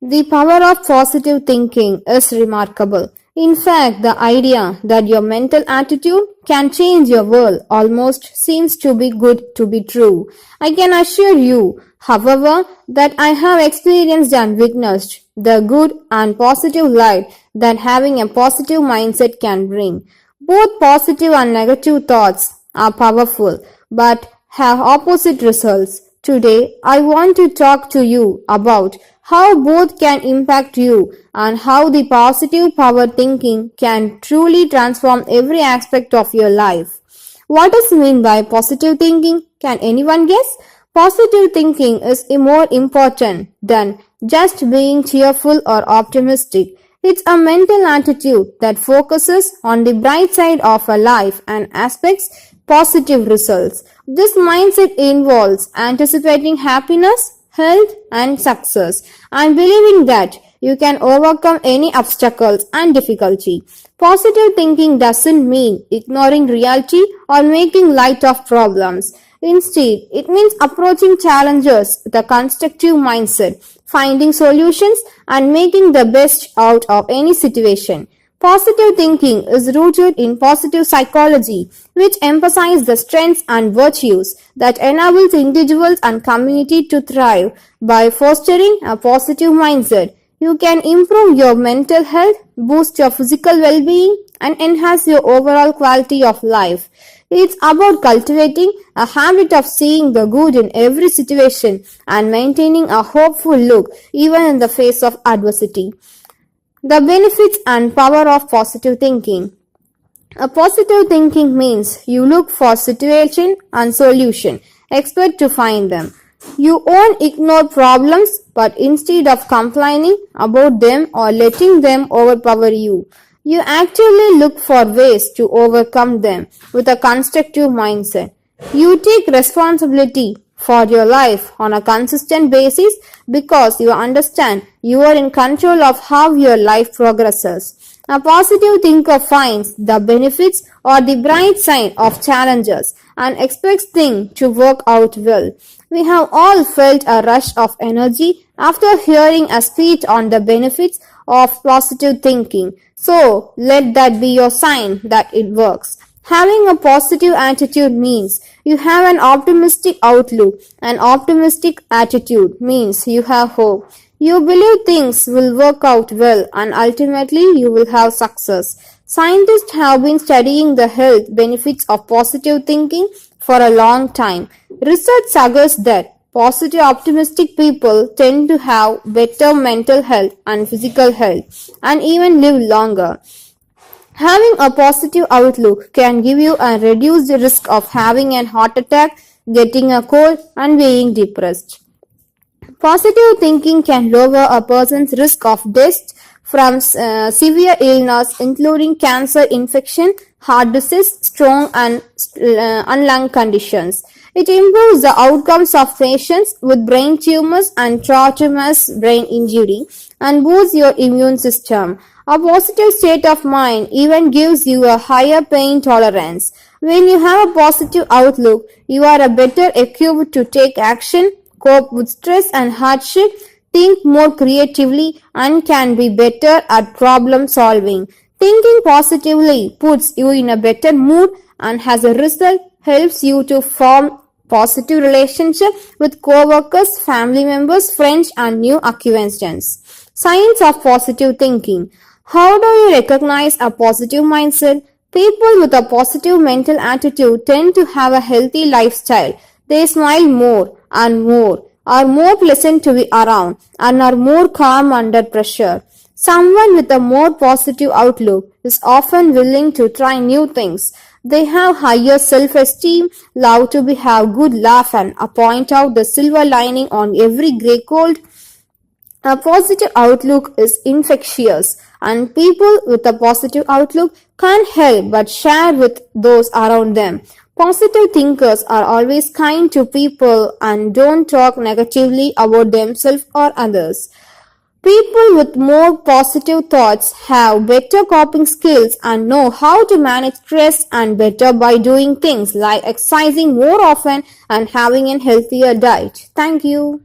The power of positive thinking is remarkable. In fact, the idea that your mental attitude can change your world almost seems to be good to be true. I can assure you, however, that I have experienced and witnessed the good and positive light that having a positive mindset can bring. Both positive and negative thoughts are powerful, but have opposite results. Today, I want to talk to you about how both can impact you and how the positive power thinking can truly transform every aspect of your life. What does mean by positive thinking? Can anyone guess? Positive thinking is more important than just being cheerful or optimistic. It's a mental attitude that focuses on the bright side of a life and expects positive results. This mindset involves anticipating happiness, health, and success, and believing that you can overcome any obstacles and difficulty. Positive thinking doesn't mean ignoring reality or making light of problems. Instead, it means approaching challenges with a constructive mindset, finding solutions, and making the best out of any situation. Positive thinking is rooted in positive psychology, which emphasizes the strengths and virtues that enables individuals and community to thrive. By fostering a positive mindset, you can improve your mental health, boost your physical well-being, and enhance your overall quality of life. It's about cultivating a habit of seeing the good in every situation and maintaining a hopeful look even in the face of adversity. The benefits and power of positive thinking. A positive thinking means you look for situation and solution, expect to find them. You won't ignore problems, but instead of complaining about them or letting them overpower you, you actively look for ways to overcome them with a constructive mindset. You take responsibility for your life on a consistent basis because you understand you are in control of how your life progresses. A positive thinker finds the benefits or the bright side of challenges and expects things to work out well. We have all felt a rush of energy after hearing a speech on the benefits of positive thinking. So let that be your sign that it works. Having a positive attitude means you have an optimistic outlook. An optimistic attitude means you have hope. You believe things will work out well and ultimately you will have success. Scientists have been studying the health benefits of positive thinking for a long time. Research suggests that positive optimistic people tend to have better mental health and physical health and even live longer. Having a positive outlook can give you a reduced risk of having a heart attack, getting a cold, and being depressed. Positive thinking can lower a person's risk of death from severe illness, including cancer, infection, heart disease, and lung conditions. It improves the outcomes of patients with brain tumors and traumatized brain injury and boosts your immune system. A positive state of mind even gives you a higher pain tolerance. When you have a positive outlook, you are better equipped to take action, cope with stress and hardship, think more creatively, and can be better at problem solving. Thinking positively puts you in a better mood and as a result helps you to form positive relationship with co-workers, family members, friends, and new acquaintances. Signs of positive thinking. How do you recognize a positive mindset? People with a positive mental attitude tend to have a healthy lifestyle. They smile more and more, are more pleasant to be around, and are more calm under pressure. Someone with a more positive outlook is often willing to try new things. They have higher self-esteem, love to have good laugh and point out the silver lining on every grey cold. A positive outlook is infectious, and people with a positive outlook can't help but share with those around them. Positive thinkers are always kind to people and don't talk negatively about themselves or others. People with more positive thoughts have better coping skills and know how to manage stress and better by doing things like exercising more often and having a healthier diet. Thank you.